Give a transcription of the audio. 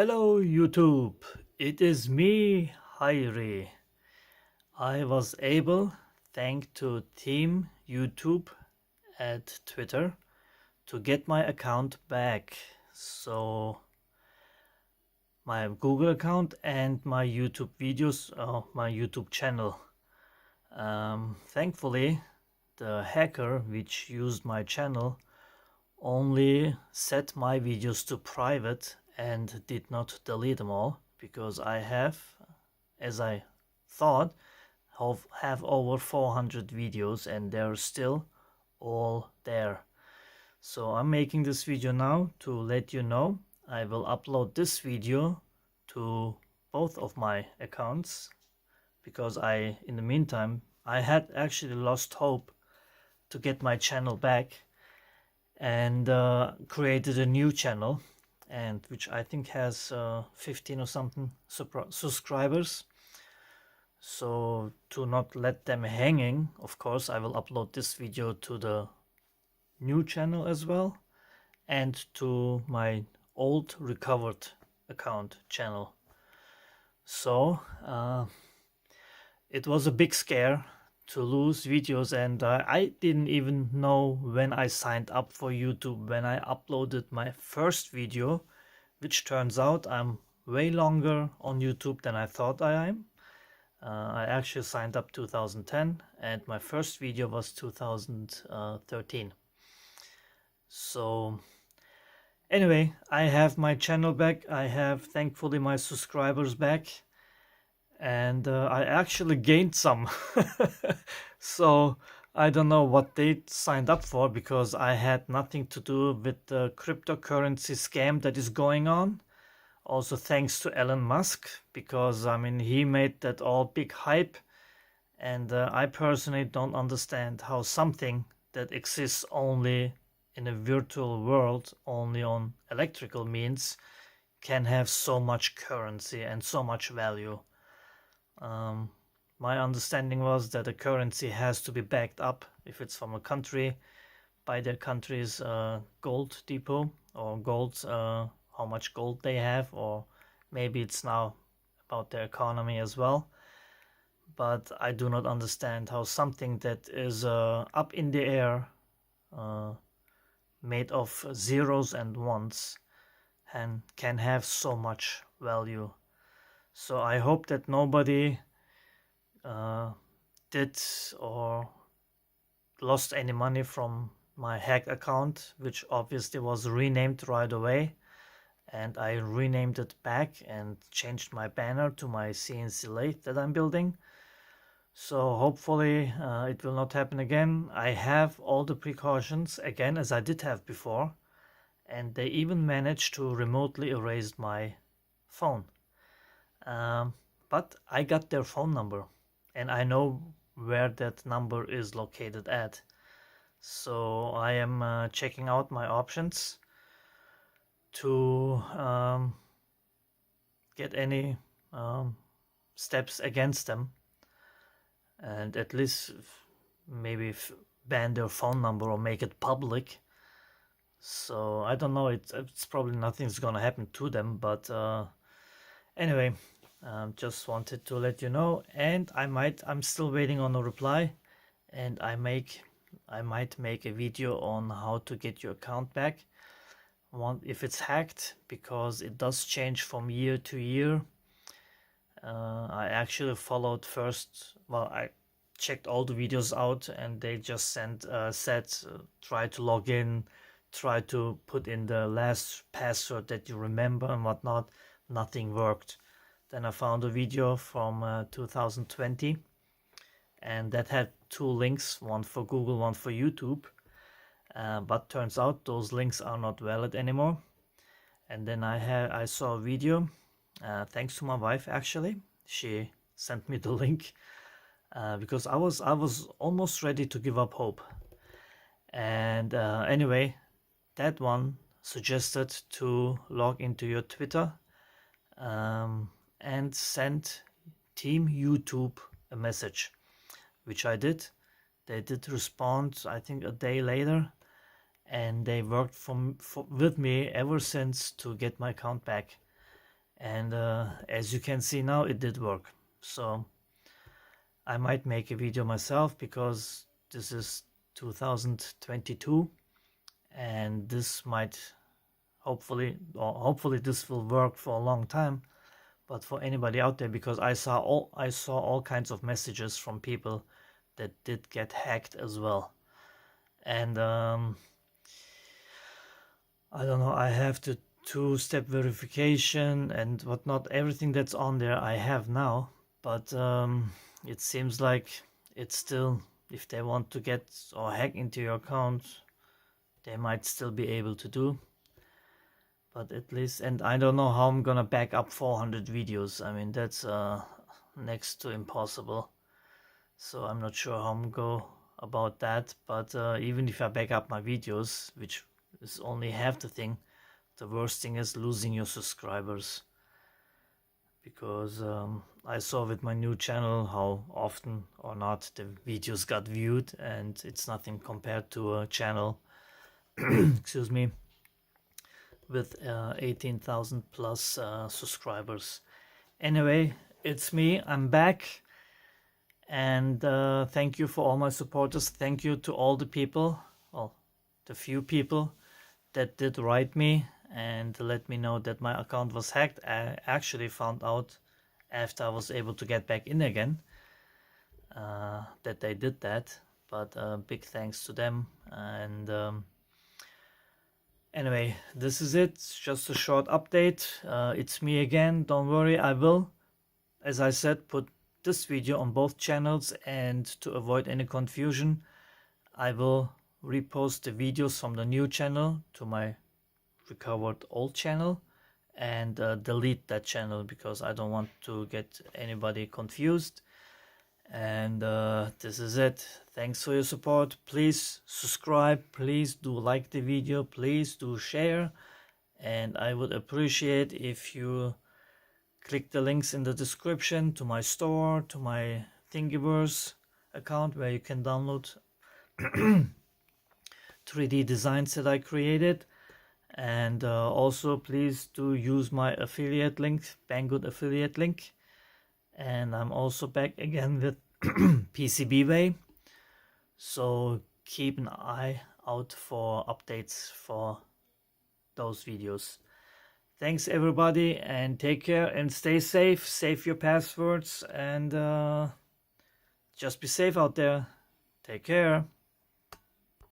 Hello YouTube, it is me, Hayri. I was able, thanks to Team YouTube at Twitter, to get my account back. So my Google account and my YouTube videos, my YouTube channel. Thankfully, the hacker which used my channel only set my videos to private and did not delete them all, because I have, as I thought, have over 400 videos and they're still all there. So I'm making this video now to let you know I will upload this video to both of my accounts, because in the meantime I had actually lost hope to get my channel back, and created a new channel, and which I think has 15 or something subscribers. So to not let them hanging, of course I will upload this video to the new channel as well, and to my old recovered account channel. So it was a big scare to lose videos, and I didn't even know when I signed up for YouTube, when I uploaded my first video, which turns out I'm way longer on YouTube than I thought I am. I actually signed up 2010 and my first video was 2013. So anyway, I have my channel back, I have thankfully my subscribers back, and I actually gained some. So I don't know what they signed up for, because I had nothing to do with the cryptocurrency scam that is going on. Also thanks to Elon Musk, because I mean he made that all big hype, and I personally don't understand how something that exists only in a virtual world, only on electrical means, can have so much currency and so much value. My understanding was that a currency has to be backed up, if it's from a country, by their country's gold depot, or how much gold they have, or maybe it's now about their economy as well. But I do not understand how something that is up in the air, made of zeros and ones, and can have so much value. So I hope that nobody did or lost any money from my hack account, which obviously was renamed right away, and I renamed it back and changed my banner to my CNC lathe that I'm building. So hopefully it will not happen again. I have all the precautions again, as I did have before, and they even managed to remotely erase my phone. But I got their phone number and I know where that number is located at. So I am checking out my options to get any steps against them, and at least maybe ban their phone number or make it public. So I don't know, it's probably nothing's gonna happen to them, but anyway, just wanted to let you know. And I'm still waiting on a reply, and I might make a video on how to get your account back if it's hacked, because it does change from year to year. I actually followed first, well, I checked all the videos out and they just said try to log in, try to put in the last password that you remember and whatnot. Nothing worked. Then I found a video from 2020, and that had two links, one for Google, one for YouTube, but turns out those links are not valid anymore. And then I saw a video, thanks to my wife actually. She sent me the link, because I was almost ready to give up hope. And anyway, that one suggested to log into your Twitter and send Team YouTube a message, which I did. They did respond, I think, a day later, and they worked with me ever since to get my account back. and as you can see now, it did work. So I might make a video myself, because this is 2022 and this might hopefully this will work for a long time. But for anybody out there, because I saw all kinds of messages from people that did get hacked as well. And I don't know, I have the two-step verification and whatnot. Everything that's on there I have now, but it seems like it's still, if they want to get or hack into your account, they might still be able to do. But at least, and I don't know how I'm gonna back up 400 videos. I mean, that's next to impossible. So I'm not sure how I'm go about that. But even if I back up my videos, which is only half the thing, the worst thing is losing your subscribers. Because I saw with my new channel how often or not the videos got viewed, and it's nothing compared to a channel excuse me, with 18,000 plus subscribers. Anyway, it's me, I'm back, and thank you for all my supporters. Thank you to all the people, well, the few people that did write me and let me know that my account was hacked. I actually found out after I was able to get back in again that they did that, but big thanks to them. And anyway, this is it. It's just a short update. It's me again. Don't worry, I will, as I said, put this video on both channels, and to avoid any confusion, I will repost the videos from the new channel to my recovered old channel, and delete that channel, because I don't want to get anybody confused. And this is it. Thanks for your support. Please subscribe, please do like the video, please do share, and I would appreciate if you click the links in the description to my store, to my Thingiverse account, where you can download 3D designs that I created. And also please do use my affiliate link, Banggood affiliate link. And I'm also back again with PCBWay, so keep an eye out for updates for those videos. Thanks everybody, and take care and stay safe. Save your passwords, and just be safe out there. Take care.